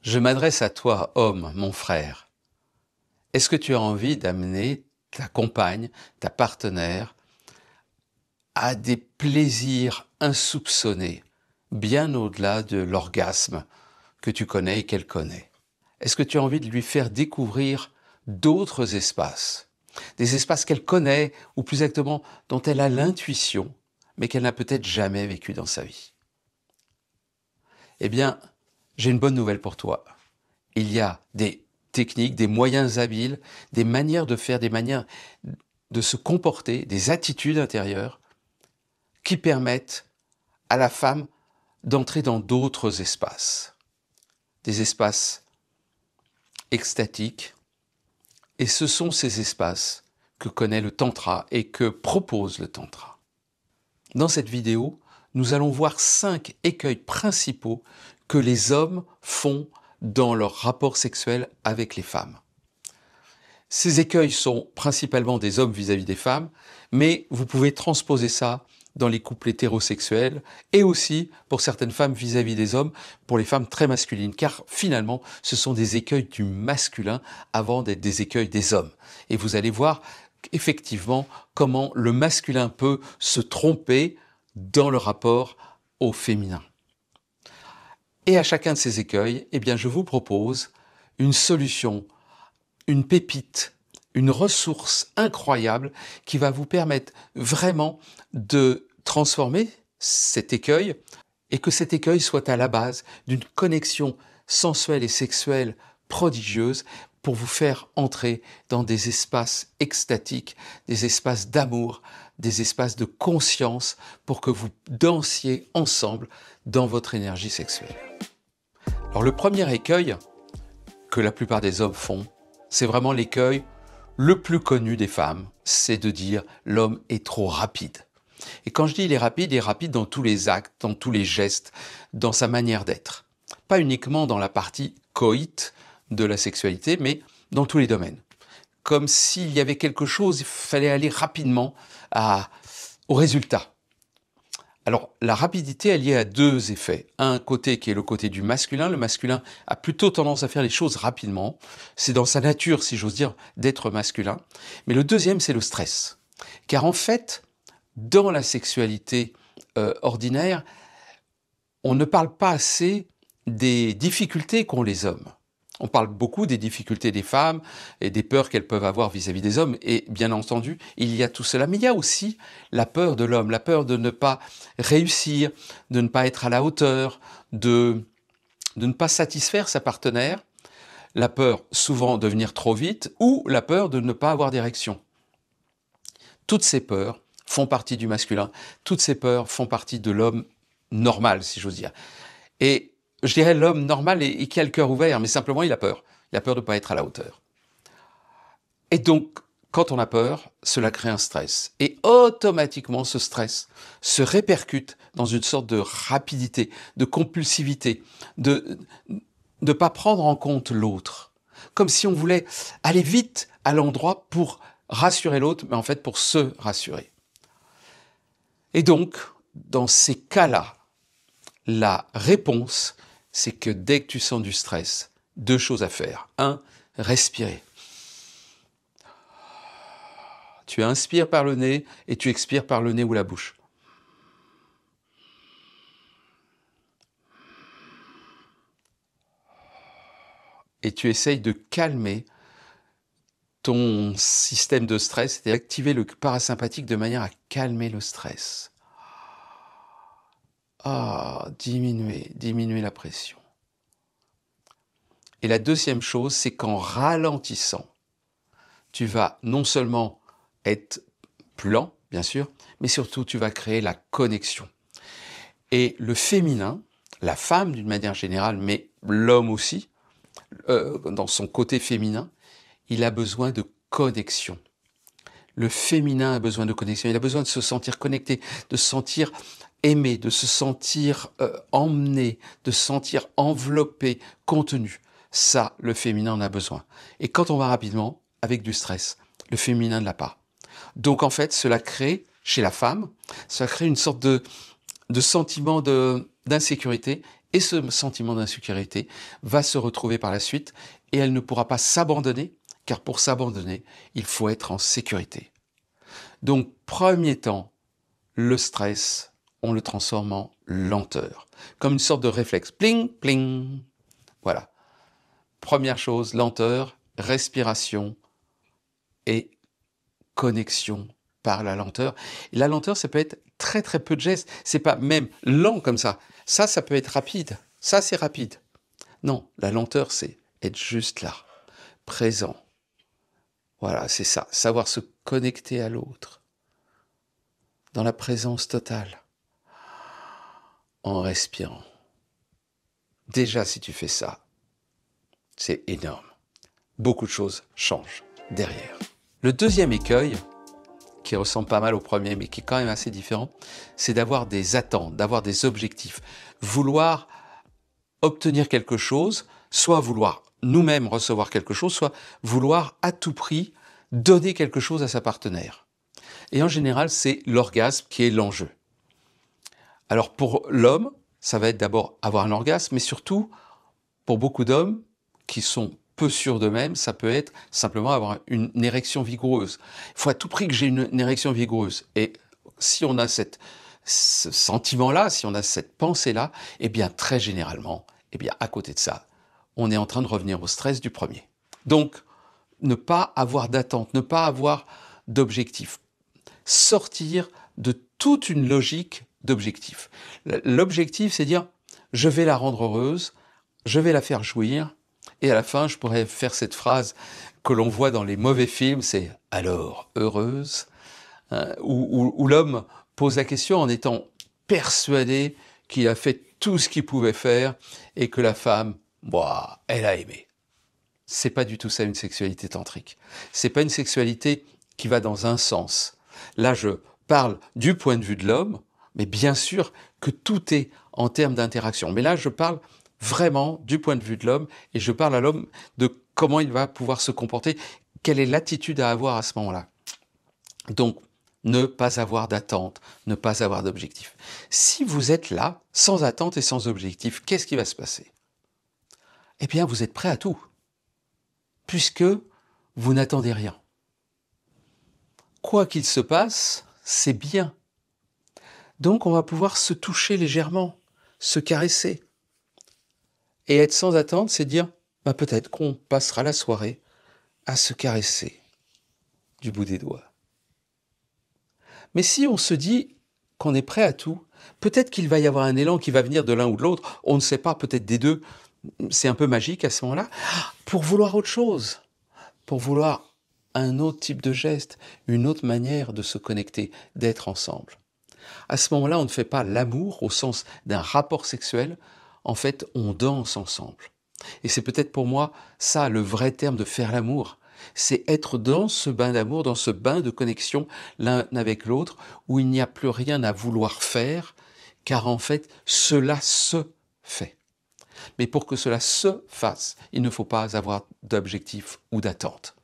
Je m'adresse à toi, homme, mon frère. Est-ce que tu as envie d'amener ta compagne, ta partenaire, à des plaisirs insoupçonnés, bien au-delà de l'orgasme que tu connais et qu'elle connaît? Est-ce que tu as envie de lui faire découvrir d'autres espaces, des espaces qu'elle connaît, ou plus exactement dont elle a l'intuition, mais qu'elle n'a peut-être jamais vécu dans sa vie? Eh bien, j'ai une bonne nouvelle pour toi. Il y a des techniques, des moyens habiles, des manières de faire, des manières de se comporter, des attitudes intérieures qui permettent à la femme d'entrer dans d'autres espaces, des espaces extatiques. Et ce sont ces espaces que connaît le Tantra et que propose le Tantra. Dans cette vidéo, nous allons voir 5 écueils principaux que les hommes font dans leur rapport sexuel avec les femmes. Ces écueils sont principalement des hommes vis-à-vis des femmes, mais vous pouvez transposer ça dans les couples hétérosexuels et aussi pour certaines femmes vis-à-vis des hommes, pour les femmes très masculines, car finalement ce sont des écueils du masculin avant d'être des écueils des hommes. Et vous allez voir effectivement comment le masculin peut se tromper dans le rapport au féminin. Et à chacun de ces écueils, eh bien, je vous propose une solution, une pépite, une ressource incroyable qui va vous permettre vraiment de transformer cet écueil et que cet écueil soit à la base d'une connexion sensuelle et sexuelle prodigieuse pour vous faire entrer dans des espaces extatiques, des espaces d'amour, des espaces de conscience pour que vous dansiez ensemble dans votre énergie sexuelle. Alors le premier écueil que la plupart des hommes font, c'est vraiment l'écueil le plus connu des femmes, c'est de dire l'homme est trop rapide. Et quand je dis il est rapide dans tous les actes, dans tous les gestes, dans sa manière d'être. Pas uniquement dans la partie coït de la sexualité, mais dans tous les domaines. Comme s'il y avait quelque chose, il fallait aller rapidement au résultat. Alors, la rapidité est liée à deux effets. Un côté qui est le côté du masculin. Le masculin a plutôt tendance à faire les choses rapidement. C'est dans sa nature, si j'ose dire, d'être masculin. Mais le deuxième, c'est le stress. Car en fait, dans la sexualité ordinaire, on ne parle pas assez des difficultés qu'ont les hommes. On parle beaucoup des difficultés des femmes et des peurs qu'elles peuvent avoir vis-à-vis des hommes. Et bien entendu, il y a tout cela. Mais il y a aussi la peur de l'homme, la peur de ne pas réussir, de ne pas être à la hauteur, de ne pas satisfaire sa partenaire, la peur souvent de venir trop vite ou la peur de ne pas avoir d'érection. Toutes ces peurs font partie du masculin. Toutes ces peurs font partie de l'homme normal, si j'ose dire. Et je dirais l'homme normal et qui a le cœur ouvert, mais simplement il a peur. Il a peur de ne pas être à la hauteur. Et donc, quand on a peur, cela crée un stress. Et automatiquement, ce stress se répercute dans une sorte de rapidité, de compulsivité, de ne pas prendre en compte l'autre. Comme si on voulait aller vite à l'endroit pour rassurer l'autre, mais en fait pour se rassurer. Et donc, dans ces cas-là, la réponse, c'est que dès que tu sens du stress, deux choses à faire. Un, respirer. Tu inspires par le nez et tu expires par le nez ou la bouche. Et tu essayes de calmer ton système de stress, c'est-à-dire activer le parasympathique de manière à calmer le stress. Diminuer la pression. Et la deuxième chose, c'est qu'en ralentissant, tu vas non seulement être plus lent, bien sûr, mais surtout tu vas créer la connexion. Et le féminin, la femme d'une manière générale, mais l'homme aussi, dans son côté féminin, il a besoin de connexion. Le féminin a besoin de connexion, il a besoin de se sentir connecté, de se sentir aimé, de se sentir emmené, de se sentir enveloppé, contenu. Ça, le féminin en a besoin. Et quand on va rapidement, avec du stress, le féminin ne l'a pas. Donc en fait, cela crée, chez la femme, ça crée une sorte de sentiment d'insécurité Et ce sentiment d'insécurité va se retrouver par la suite et elle ne pourra pas s'abandonner, car pour s'abandonner, il faut être en sécurité. Donc, premier temps, le stress, on le transforme en lenteur, comme une sorte de réflexe. Pling, pling. Voilà. Première chose, lenteur, respiration et connexion par la lenteur. Et la lenteur, ça peut être très très peu de gestes. C'est pas même lent comme ça. Ça peut être rapide. Ça, c'est rapide. Non, la lenteur, c'est être juste là, présent. Voilà, c'est ça. Savoir se connecter à l'autre. Dans la présence totale. En respirant. Déjà, si tu fais ça, c'est énorme. Beaucoup de choses changent derrière. Le deuxième écueil, qui ressemble pas mal au premier, mais qui est quand même assez différent, c'est d'avoir des attentes, d'avoir des objectifs. Vouloir obtenir quelque chose, soit vouloir nous-mêmes recevoir quelque chose, soit vouloir à tout prix donner quelque chose à sa partenaire. Et en général, c'est l'orgasme qui est l'enjeu. Alors pour l'homme, ça va être d'abord avoir un orgasme, mais surtout, pour beaucoup d'hommes qui sont peu sûrs d'eux-mêmes, ça peut être simplement avoir une érection vigoureuse. Il faut à tout prix que j'ai une érection vigoureuse. Et si on a ce sentiment-là, si on a cette pensée-là, eh bien très généralement, eh bien à côté de ça, on est en train de revenir au stress du premier. Donc, ne pas avoir d'attente, ne pas avoir d'objectif. Sortir de toute une logique d'objectif. L'objectif, c'est dire, je vais la rendre heureuse, je vais la faire jouir, et à la fin, je pourrais faire cette phrase que l'on voit dans les mauvais films, c'est « alors, heureuse ?» où l'homme pose la question en étant persuadé qu'il a fait tout ce qu'il pouvait faire et que la femme, elle a aimé. C'est pas du tout ça une sexualité tantrique. C'est pas une sexualité qui va dans un sens. Là, je parle du point de vue de l'homme, mais bien sûr que tout est en termes d'interaction. Mais là, je parle vraiment du point de vue de l'homme et je parle à l'homme de comment il va pouvoir se comporter, quelle est l'attitude à avoir à ce moment-là. Donc, ne pas avoir d'attente, ne pas avoir d'objectif. Si vous êtes là, sans attente et sans objectif, qu'est-ce qui va se passer? Eh bien, vous êtes prêt à tout, puisque vous n'attendez rien. Quoi qu'il se passe, c'est bien. Donc, on va pouvoir se toucher légèrement, se caresser. Et être sans attente, c'est dire, peut-être qu'on passera la soirée à se caresser du bout des doigts. Mais si on se dit qu'on est prêt à tout, peut-être qu'il va y avoir un élan qui va venir de l'un ou de l'autre, on ne sait pas, peut-être des deux, c'est un peu magique à ce moment-là, pour vouloir autre chose, pour vouloir un autre type de geste, une autre manière de se connecter, d'être ensemble. À ce moment-là, on ne fait pas l'amour au sens d'un rapport sexuel, en fait, on danse ensemble. Et c'est peut-être pour moi ça le vrai terme de faire l'amour. C'est être dans ce bain d'amour, dans ce bain de connexion l'un avec l'autre, où il n'y a plus rien à vouloir faire, car en fait, cela se fait. Mais pour que cela se fasse, il ne faut pas avoir d'objectif ou d'attente.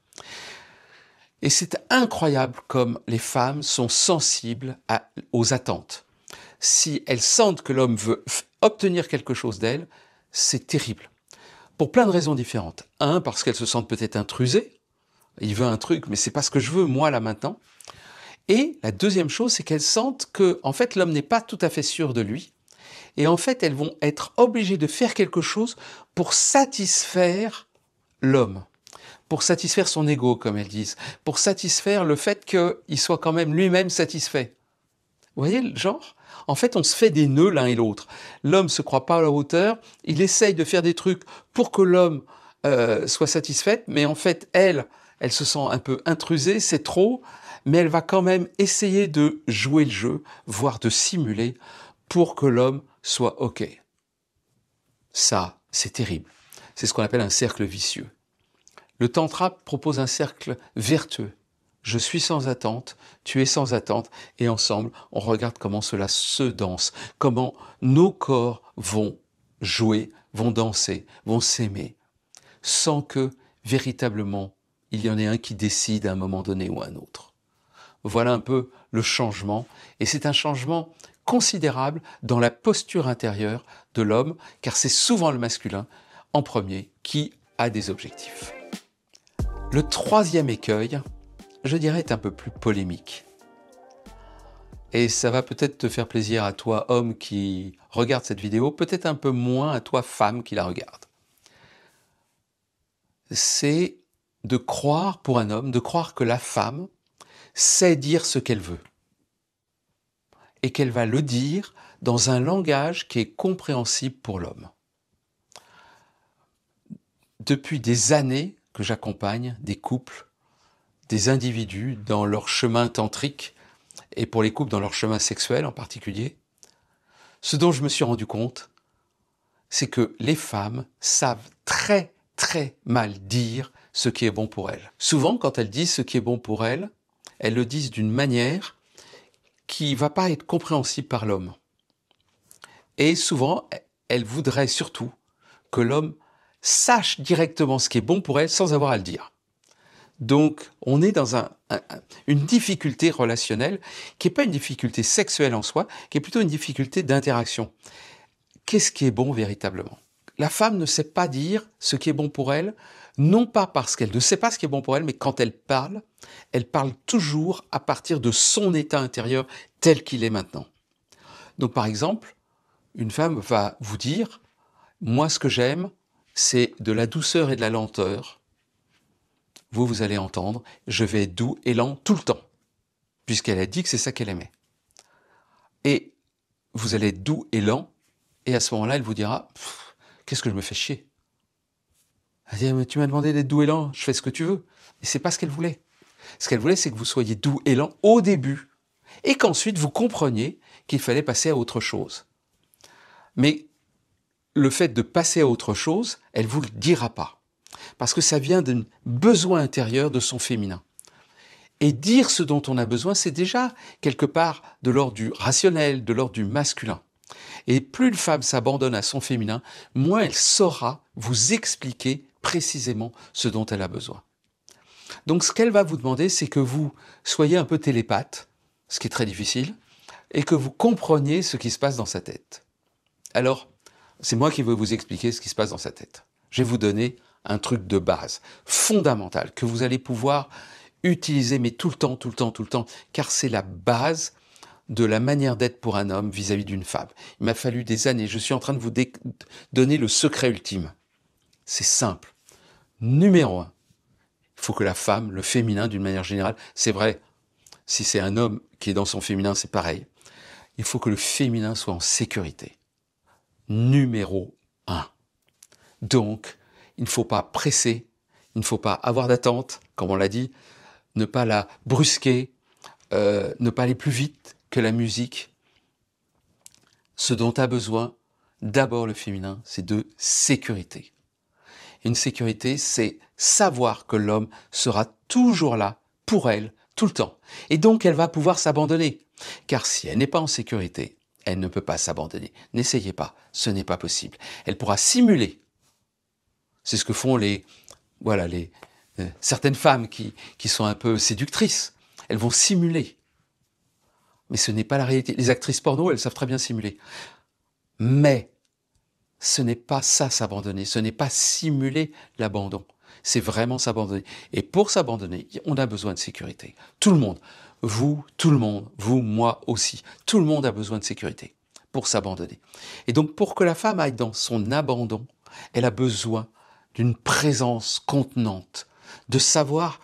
Et c'est incroyable comme les femmes sont sensibles aux attentes. Si elles sentent que l'homme veut obtenir quelque chose d'elles, c'est terrible. Pour plein de raisons différentes. Un, parce qu'elles se sentent peut-être intrusées. Il veut un truc, mais c'est pas ce que je veux, moi, là, maintenant. Et la deuxième chose, c'est qu'elles sentent que, en fait, l'homme n'est pas tout à fait sûr de lui. Et en fait, elles vont être obligées de faire quelque chose pour satisfaire l'homme. Pour satisfaire son ego, comme elles disent. Pour satisfaire le fait qu'il soit quand même lui-même satisfait. Vous voyez le genre? En fait, on se fait des nœuds l'un et l'autre. L'homme se croit pas à la hauteur, il essaye de faire des trucs pour que l'homme soit satisfaite, mais en fait, elle se sent un peu intrusée, c'est trop, mais elle va quand même essayer de jouer le jeu, voire de simuler, pour que l'homme soit OK. Ça, c'est terrible. C'est ce qu'on appelle un cercle vicieux. Le tantra propose un cercle vertueux. Je suis sans attente, tu es sans attente, et ensemble, on regarde comment cela se danse, comment nos corps vont jouer, vont danser, vont s'aimer, sans que, véritablement, il y en ait un qui décide à un moment donné ou à un autre. Voilà un peu le changement, et c'est un changement considérable dans la posture intérieure de l'homme, car c'est souvent le masculin en premier qui a des objectifs. Le troisième écueil, je dirais, est un peu plus polémique. Et ça va peut-être te faire plaisir à toi, homme, qui regarde cette vidéo, peut-être un peu moins à toi, femme, qui la regarde. C'est de croire, pour un homme, de croire que la femme sait dire ce qu'elle veut. Et qu'elle va le dire dans un langage qui est compréhensible pour l'homme. Depuis des années que j'accompagne des couples, des individus dans leur chemin tantrique, et pour les couples dans leur chemin sexuel en particulier, ce dont je me suis rendu compte, c'est que les femmes savent très mal dire ce qui est bon pour elles. Souvent, quand elles disent ce qui est bon pour elles, elles le disent d'une manière qui ne va pas être compréhensible par l'homme. Et souvent, elles voudraient surtout que l'homme sache directement ce qui est bon pour elle sans avoir à le dire. Donc, on est dans une difficulté relationnelle qui n'est pas une difficulté sexuelle en soi, qui est plutôt une difficulté d'interaction. Qu'est-ce qui est bon véritablement? La femme ne sait pas dire ce qui est bon pour elle, non pas parce qu'elle ne sait pas ce qui est bon pour elle, mais quand elle parle toujours à partir de son état intérieur tel qu'il est maintenant. Donc, par exemple, une femme va vous dire « Moi, ce que j'aime, c'est de la douceur et de la lenteur. » Vous allez entendre, je vais être doux et lent tout le temps, puisqu'elle a dit que c'est ça qu'elle aimait. Et vous allez être doux et lent, et à ce moment-là, elle vous dira, qu'est-ce que je me fais chier? Elle dit, mais tu m'as demandé d'être doux et lent, je fais ce que tu veux. Et c'est pas ce qu'elle voulait. Ce qu'elle voulait, c'est que vous soyez doux et lent au début, et qu'ensuite vous compreniez qu'il fallait passer à autre chose. Mais le fait de passer à autre chose, elle vous le dira pas. Parce que ça vient d'un besoin intérieur de son féminin. Et dire ce dont on a besoin, c'est déjà quelque part de l'ordre du rationnel, de l'ordre du masculin. Et plus une femme s'abandonne à son féminin, moins elle saura vous expliquer précisément ce dont elle a besoin. Donc ce qu'elle va vous demander, c'est que vous soyez un peu télépathe, ce qui est très difficile, et que vous compreniez ce qui se passe dans sa tête. Alors, c'est moi qui vais vous expliquer ce qui se passe dans sa tête. Je vais vous donner un truc de base, fondamental, que vous allez pouvoir utiliser, mais tout le temps, car c'est la base de la manière d'être pour un homme vis-à-vis d'une femme. Il m'a fallu des années, je suis en train de vous donner le secret ultime. C'est simple. Numéro 1, il faut que la femme, le féminin d'une manière générale, c'est vrai, si c'est un homme qui est dans son féminin, c'est pareil. Il faut que le féminin soit en sécurité. Numéro 1. Donc, il ne faut pas presser, il ne faut pas avoir d'attente, comme on l'a dit, ne pas la brusquer, ne pas aller plus vite que la musique. Ce dont a besoin, d'abord le féminin, c'est de sécurité. Une sécurité, c'est savoir que l'homme sera toujours là pour elle, tout le temps. Et donc, elle va pouvoir s'abandonner. Car si elle n'est pas en sécurité, elle ne peut pas s'abandonner. N'essayez pas, ce n'est pas possible. Elle pourra simuler. C'est ce que font certaines femmes qui sont un peu séductrices. Elles vont simuler. Mais ce n'est pas la réalité. Les actrices porno, elles savent très bien simuler. Mais ce n'est pas ça, s'abandonner. Ce n'est pas simuler l'abandon. C'est vraiment s'abandonner. Et pour s'abandonner, on a besoin de sécurité. Tout le monde. Vous, tout le monde. Vous, moi aussi. Tout le monde a besoin de sécurité pour s'abandonner. Et donc, pour que la femme aille dans son abandon, elle a besoin d'une présence contenante, de savoir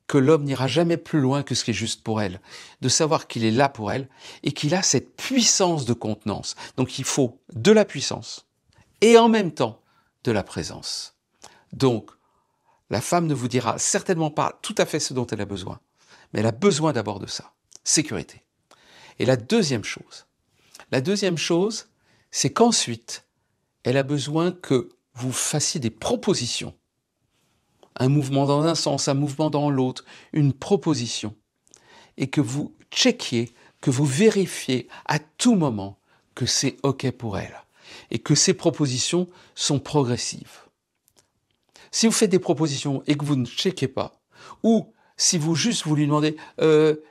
que l'homme n'ira jamais plus loin que ce qui est juste pour elle, de savoir qu'il est là pour elle et qu'il a cette puissance de contenance. Donc il faut de la puissance et en même temps de la présence. Donc la femme ne vous dira certainement pas tout à fait ce dont elle a besoin, mais elle a besoin d'abord de ça, sécurité. Et la deuxième chose, c'est qu'ensuite, elle a besoin que vous fassiez des propositions. Un mouvement dans un sens, un mouvement dans l'autre, une proposition. Et que vous checkiez, que vous vérifiez à tout moment que c'est OK pour elle. Et que ces propositions sont progressives. Si vous faites des propositions et que vous ne checkez pas, ou si vous lui demandez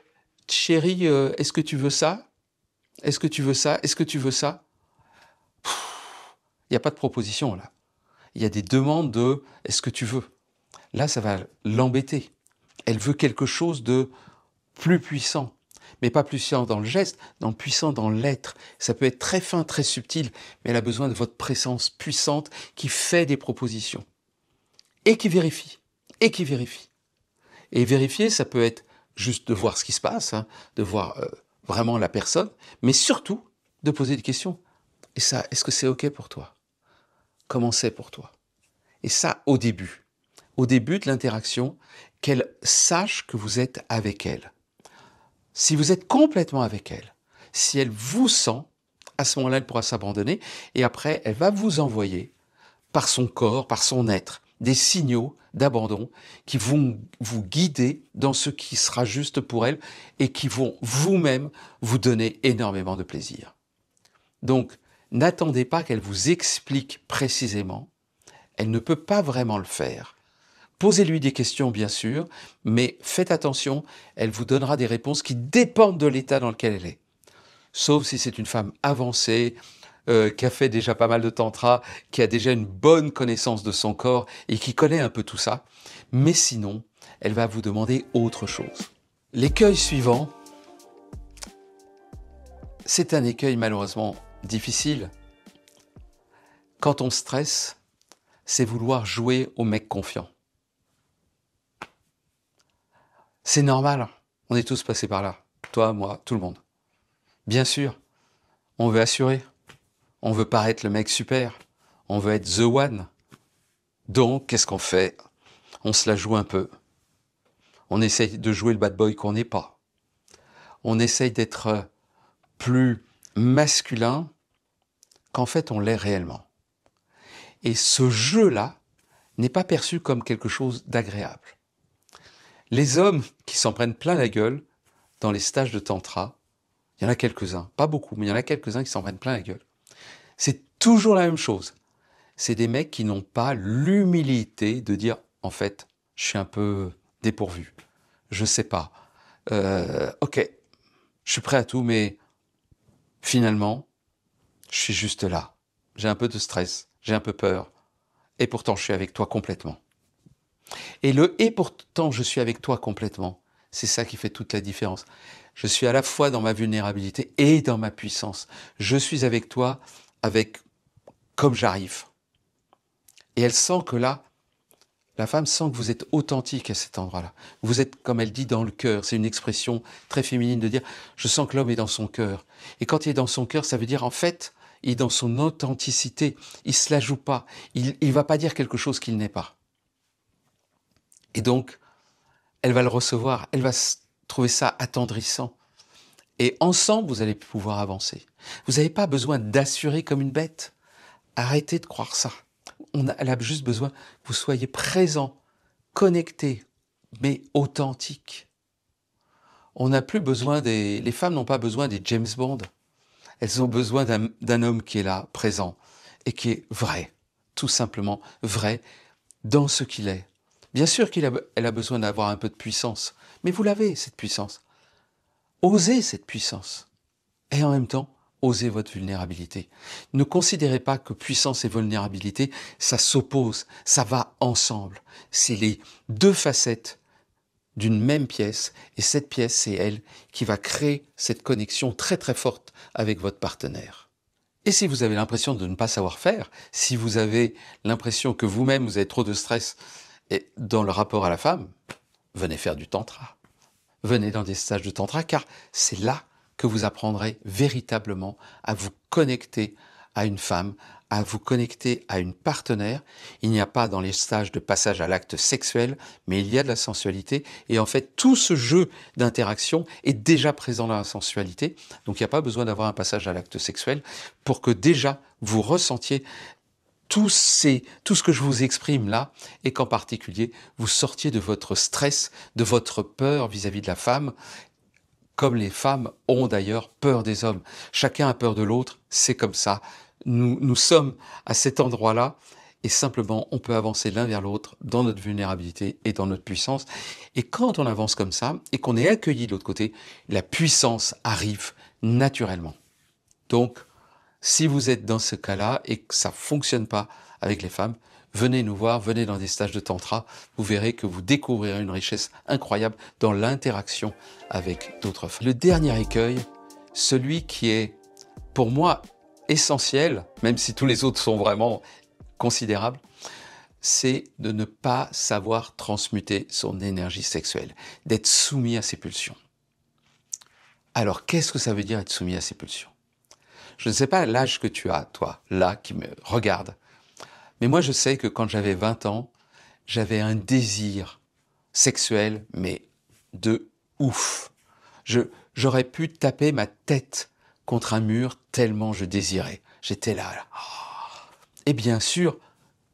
« Chérie, est-ce que tu veux ça ?» Est-ce que tu veux ça? Est-ce que tu veux ça? Il n'y a pas de proposition là. Il y a des demandes de « est-ce que tu veux ?» Là, ça va l'embêter. Elle veut quelque chose de plus puissant. Mais pas puissant dans le geste, puissant dans l'être. Ça peut être très fin, très subtil, mais elle a besoin de votre présence puissante qui fait des propositions. Et qui vérifie. Et qui vérifie. Et vérifier, ça peut être juste de voir ce qui se passe, hein, de voir vraiment la personne, mais surtout de poser des questions. Et ça, est-ce que c'est OK pour toi? Comment c'est pour toi? Et ça, au début de l'interaction, qu'elle sache que vous êtes avec elle. Si vous êtes complètement avec elle, si elle vous sent, à ce moment-là, elle pourra s'abandonner et après, elle va vous envoyer, par son corps, par son être, des signaux d'abandon qui vont vous guider dans ce qui sera juste pour elle et qui vont vous-même vous donner énormément de plaisir. Donc, n'attendez pas qu'elle vous explique précisément. Elle ne peut pas vraiment le faire. Posez-lui des questions, bien sûr, mais faites attention, elle vous donnera des réponses qui dépendent de l'état dans lequel elle est. Sauf si c'est une femme avancée, qui a fait déjà pas mal de tantra, qui a déjà une bonne connaissance de son corps et qui connaît un peu tout ça. Mais sinon, elle va vous demander autre chose. L'écueil suivant, c'est un écueil malheureusement difficile. Quand on stresse, c'est vouloir jouer au mec confiant. C'est normal, on est tous passés par là. Toi, moi, tout le monde. Bien sûr, on veut assurer. On veut paraître le mec super. On veut être the one. Donc, qu'est-ce qu'on fait? On se la joue un peu. On essaye de jouer le bad boy qu'on n'est pas. On essaye d'être plus masculin qu'en fait on l'est réellement. Et ce jeu-là n'est pas perçu comme quelque chose d'agréable. Les hommes qui s'en prennent plein la gueule dans les stages de tantra, il y en a quelques-uns, pas beaucoup, mais il y en a quelques-uns qui s'en prennent plein la gueule. C'est toujours la même chose. C'est des mecs qui n'ont pas l'humilité de dire « en fait, je suis un peu dépourvu, je sais pas, ok, je suis prêt à tout, mais finalement, je suis juste là. J'ai un peu de stress, j'ai un peu peur, et pourtant je suis avec toi complètement. » Et le « et pourtant je suis avec toi complètement », c'est ça qui fait toute la différence. Je suis à la fois dans ma vulnérabilité et dans ma puissance. Je suis avec toi, avec comme j'arrive. Et elle sent que là, la femme sent que vous êtes authentique à cet endroit-là. Vous êtes, comme elle dit, dans le cœur. C'est une expression très féminine de dire « je sens que l'homme est dans son cœur ». Et quand il est dans son cœur, ça veut dire en fait, il est dans son authenticité. Il ne se la joue pas. Il ne va pas dire quelque chose qu'il n'est pas. Et donc, elle va le recevoir. Elle va trouver ça attendrissant. Et ensemble, vous allez pouvoir avancer. Vous n'avez pas besoin d'assurer comme une bête. Arrêtez de croire ça. Elle a juste besoin que vous soyez présent, connecté, mais authentique. On n'a plus besoin les femmes n'ont pas besoin des James Bond. Elles ont besoin d'un homme qui est là, présent, et qui est vrai, tout simplement vrai, dans ce qu'il est. Bien sûr elle a besoin d'avoir un peu de puissance, mais vous l'avez, cette puissance. Osez cette puissance. Et en même temps, osez votre vulnérabilité. Ne considérez pas que puissance et vulnérabilité, ça s'oppose, ça va ensemble. C'est les deux facettes d'une même pièce, et cette pièce, c'est elle qui va créer cette connexion très très forte avec votre partenaire. Et si vous avez l'impression de ne pas savoir faire, si vous avez l'impression que vous-même vous avez trop de stress dans le rapport à la femme, venez faire du tantra. Venez dans des stages de tantra, car c'est là que vous apprendrez véritablement à vous connecter à une femme, à vous connecter à une partenaire. Il n'y a pas dans les stages de passage à l'acte sexuel, mais il y a de la sensualité. Et en fait, tout ce jeu d'interaction est déjà présent dans la sensualité. Donc il n'y a pas besoin d'avoir un passage à l'acte sexuel pour que déjà vous ressentiez tout ce que je vous exprime là, et qu'en particulier, vous sortiez de votre stress, de votre peur vis-à-vis de la femme, comme les femmes ont d'ailleurs peur des hommes. Chacun a peur de l'autre, c'est comme ça. Nous sommes à cet endroit-là, et simplement, on peut avancer l'un vers l'autre dans notre vulnérabilité et dans notre puissance. Et quand on avance comme ça, et qu'on est accueilli de l'autre côté, la puissance arrive naturellement. Donc, si vous êtes dans ce cas-là et que ça ne fonctionne pas avec les femmes, venez nous voir, venez dans des stages de tantra, vous verrez que vous découvrirez une richesse incroyable dans l'interaction avec d'autres femmes. Le dernier écueil, celui qui est pour moi essentiel, même si tous les autres sont vraiment considérables, c'est de ne pas savoir transmuter son énergie sexuelle, d'être soumis à ses pulsions. Alors, qu'est-ce que ça veut dire être soumis à ses pulsions? Je ne sais pas l'âge que tu as, toi, là, qui me regarde, mais moi je sais que quand j'avais 20 ans, j'avais un désir sexuel, mais de ouf. J'aurais pu taper ma tête contre un mur tellement je désirais. J'étais là. Et bien sûr,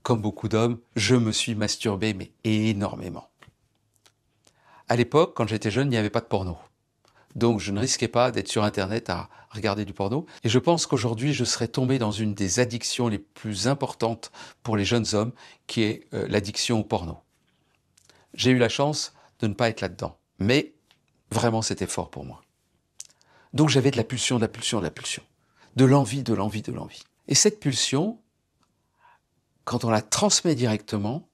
comme beaucoup d'hommes, je me suis masturbé, mais énormément. À l'époque, quand j'étais jeune, il n'y avait pas de porno. Donc je ne risquais pas d'être sur Internet à regarder du porno. Et je pense qu'aujourd'hui, je serais tombé dans une des addictions les plus importantes pour les jeunes hommes, qui est l'addiction au porno. J'ai eu la chance de ne pas être là-dedans. Mais vraiment, c'était fort pour moi. Donc j'avais de la pulsion, de la pulsion, de la pulsion. De l'envie, de l'envie, de l'envie. Et cette pulsion, quand on la transmet directement,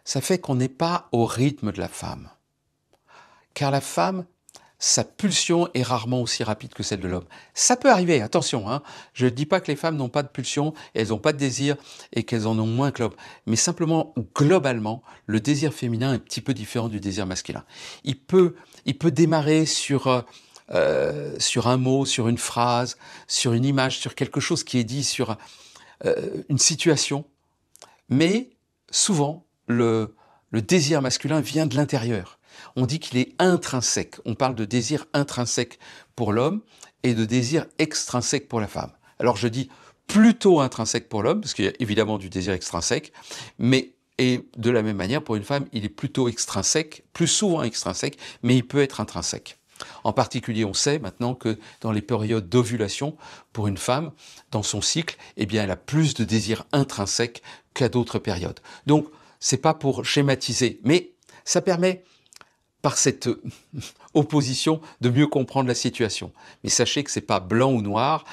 ça fait qu'on n'est pas au rythme de la femme. Car la femme, sa pulsion est rarement aussi rapide que celle de l'homme. Ça peut arriver, attention, hein. Je ne dis pas que les femmes n'ont pas de pulsion, elles n'ont pas de désir et qu'elles en ont moins que l'homme. Mais simplement, globalement, le désir féminin est un petit peu différent du désir masculin. Il peut démarrer sur un mot, sur une phrase, sur une image, sur quelque chose qui est dit, sur une situation. Mais souvent, le désir masculin vient de l'intérieur. On dit qu'il est intrinsèque. On parle de désir intrinsèque pour l'homme et de désir extrinsèque pour la femme. Alors je dis plutôt intrinsèque pour l'homme, parce qu'il y a évidemment du désir extrinsèque, et de la même manière, pour une femme, il est plutôt extrinsèque, plus souvent extrinsèque, mais il peut être intrinsèque. En particulier, on sait maintenant que dans les périodes d'ovulation, pour une femme, dans son cycle, eh bien, elle a plus de désir intrinsèque qu'à d'autres périodes. Donc, c'est pas pour schématiser, mais ça permet, par cette opposition, de mieux comprendre la situation. Mais sachez que c'est pas blanc ou noir,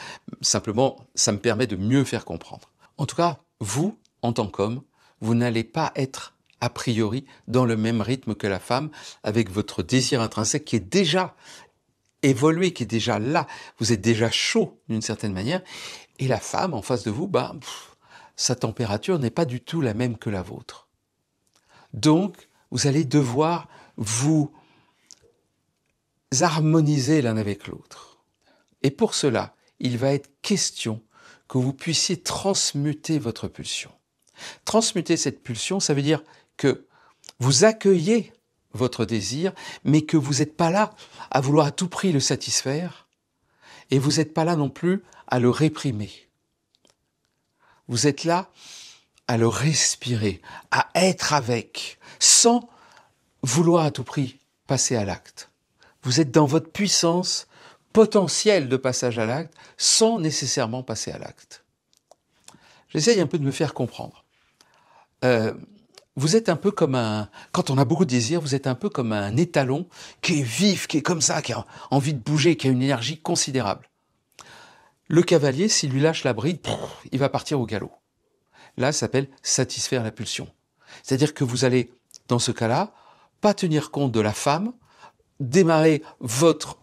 simplement, ça me permet de mieux faire comprendre. En tout cas, vous, en tant qu'homme, vous n'allez pas être a priori dans le même rythme que la femme, avec votre désir intrinsèque qui est déjà évolué, qui est déjà là. Vous êtes déjà chaud d'une certaine manière, et la femme en face de vous, sa température n'est pas du tout la même que la vôtre. Donc, vous allez devoir vous harmoniser l'un avec l'autre. Et pour cela, il va être question que vous puissiez transmuter votre pulsion. Transmuter cette pulsion, ça veut dire que vous accueillez votre désir, mais que vous n'êtes pas là à vouloir à tout prix le satisfaire, et vous n'êtes pas là non plus à le réprimer. Vous êtes là à le respirer, à être avec, sans vouloir à tout prix passer à l'acte. Vous êtes dans votre puissance potentielle de passage à l'acte, sans nécessairement passer à l'acte. J'essaye un peu de me faire comprendre. Vous êtes un peu comme quand on a beaucoup de désir, vous êtes un peu comme un étalon qui est vif, qui est comme ça, qui a envie de bouger, qui a une énergie considérable. Le cavalier, s'il lui lâche la bride, il va partir au galop. Là, ça s'appelle satisfaire la pulsion. C'est-à-dire que vous allez, dans ce cas-là, pas tenir compte de la femme, démarrer votre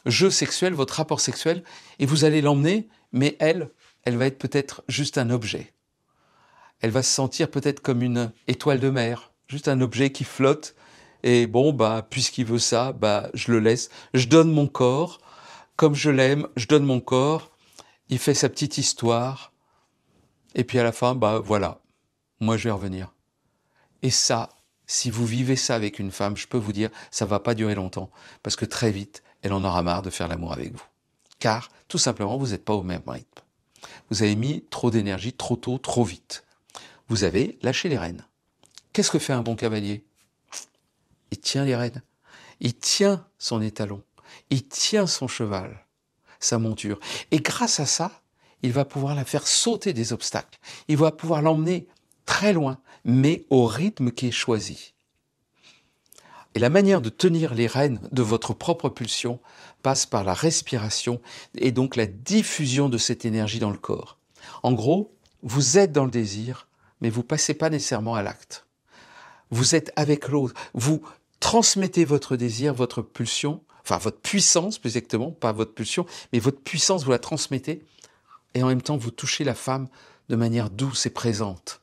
jeu sexuel, votre rapport sexuel, et vous allez l'emmener, mais elle va être peut-être juste un objet. Elle va se sentir peut-être comme une étoile de mer, juste un objet qui flotte, et puisqu'il veut ça, je le laisse, je donne mon corps, comme je l'aime, je donne mon corps, il fait sa petite histoire, et puis à la fin, voilà, moi je vais revenir. Et ça, si vous vivez ça avec une femme, je peux vous dire, ça ne va pas durer longtemps, parce que très vite, elle en aura marre de faire l'amour avec vous. Car, tout simplement, vous n'êtes pas au même rythme. Vous avez mis trop d'énergie, trop tôt, trop vite. Vous avez lâché les rênes. Qu'est-ce que fait un bon cavalier? Il tient les rênes. Il tient son étalon. Il tient son cheval, sa monture. Et grâce à ça, il va pouvoir la faire sauter des obstacles. Il va pouvoir l'emmener très loin, mais au rythme qui est choisi. Et la manière de tenir les rênes de votre propre pulsion passe par la respiration et donc la diffusion de cette énergie dans le corps. En gros, vous êtes dans le désir, mais vous ne passez pas nécessairement à l'acte. Vous êtes avec l'autre, vous transmettez votre désir, votre pulsion, enfin votre puissance plus exactement, pas votre pulsion, mais votre puissance, vous la transmettez, et en même temps vous touchez la femme de manière douce et présente.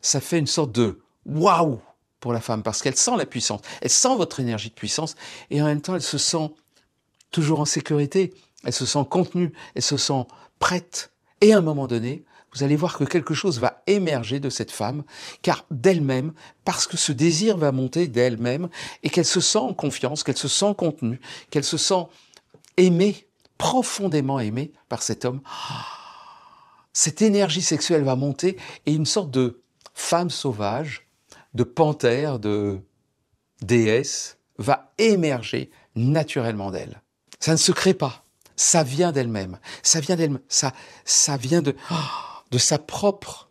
Ça fait une sorte de waouh pour la femme, parce qu'elle sent la puissance, elle sent votre énergie de puissance, et en même temps elle se sent toujours en sécurité, elle se sent contenue, elle se sent prête, et à un moment donné, vous allez voir que quelque chose va émerger de cette femme, car d'elle-même, parce que ce désir va monter d'elle-même, et qu'elle se sent en confiance, qu'elle se sent contenue, qu'elle se sent aimée, profondément aimée par cet homme, cette énergie sexuelle va monter, et une sorte de femme sauvage, de panthère, de déesse, va émerger naturellement d'elle. Ça ne se crée pas, ça vient d'elle-même, ça vient d'elle-même, ça vient de sa propre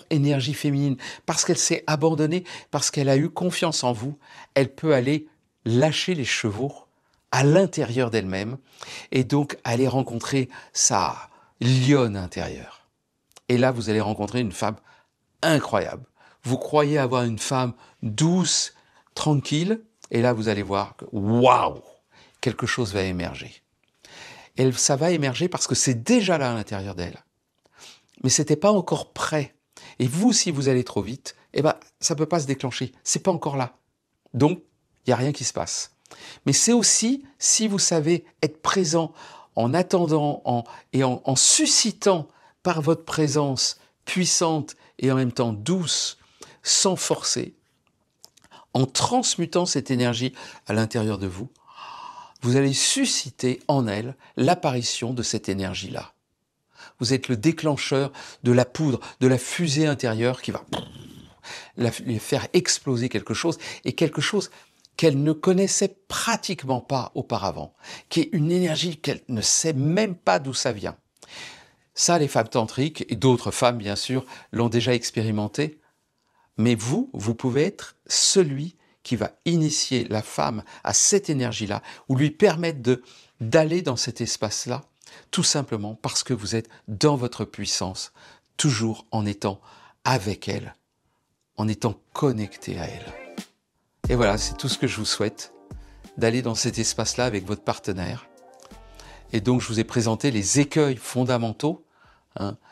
énergie féminine, parce qu'elle s'est abandonnée, parce qu'elle a eu confiance en vous, elle peut aller lâcher les chevaux à l'intérieur d'elle-même, et donc aller rencontrer sa lionne intérieure. Et là, vous allez rencontrer une femme incroyable. Vous croyez avoir une femme douce, tranquille, et là, vous allez voir que, waouh, quelque chose va émerger. Et ça va émerger parce que c'est déjà là à l'intérieur d'elle. Mais ce n'était pas encore prêt. Et vous, si vous allez trop vite, eh ben, ça ne peut pas se déclencher. Ce n'est pas encore là. Donc, il n'y a rien qui se passe. Mais c'est aussi, si vous savez être présent en attendant en suscitant par votre présence puissante et en même temps douce, sans forcer, en transmutant cette énergie à l'intérieur de vous, vous allez susciter en elle l'apparition de cette énergie-là. Vous êtes le déclencheur de la poudre, de la fusée intérieure qui va lui faire exploser quelque chose, et quelque chose qu'elle ne connaissait pratiquement pas auparavant, qui est une énergie qu'elle ne sait même pas d'où ça vient. Ça, les femmes tantriques, et d'autres femmes bien sûr, l'ont déjà expérimenté, mais vous pouvez être celui qui va initier la femme à cette énergie-là, ou lui permettre d'aller dans cet espace-là, tout simplement parce que vous êtes dans votre puissance, toujours en étant avec elle, en étant connecté à elle. Et voilà, c'est tout ce que je vous souhaite, d'aller dans cet espace-là avec votre partenaire. Et donc, je vous ai présenté les écueils fondamentaux,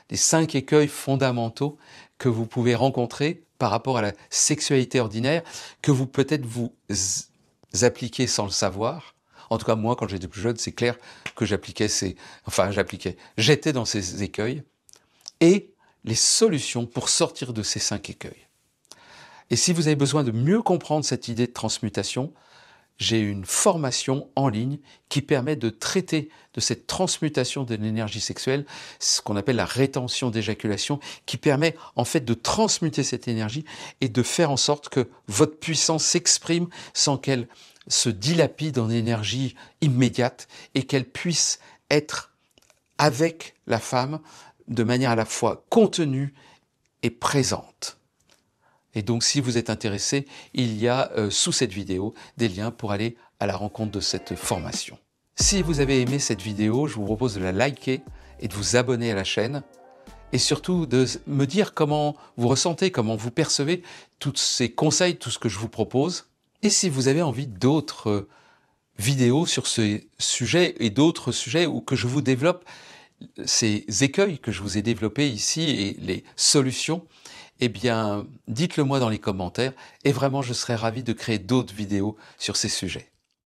les 5 écueils fondamentaux que vous pouvez rencontrer par rapport à la sexualité ordinaire, que vous peut-être vous appliquez sans le savoir. En tout cas, moi, quand j'étais plus jeune, c'est clair que j'étais dans ces écueils, et les solutions pour sortir de ces 5 écueils. Et si vous avez besoin de mieux comprendre cette idée de transmutation, j'ai une formation en ligne qui permet de traiter de cette transmutation de l'énergie sexuelle, ce qu'on appelle la rétention d'éjaculation, qui permet en fait de transmuter cette énergie et de faire en sorte que votre puissance s'exprime sans qu'elle se dilapide en énergie immédiate, et qu'elle puisse être avec la femme de manière à la fois contenue et présente. Et donc, si vous êtes intéressé, il y a sous cette vidéo des liens pour aller à la rencontre de cette formation. Si vous avez aimé cette vidéo, je vous propose de la liker et de vous abonner à la chaîne, et surtout de me dire comment vous ressentez, comment vous percevez tous ces conseils, tout ce que je vous propose. Et si vous avez envie d'autres vidéos sur ce sujet et d'autres sujets où que je vous développe ces écueils que je vous ai développés ici et les solutions, eh bien, dites-le moi dans les commentaires, et vraiment je serai ravi de créer d'autres vidéos sur ces sujets.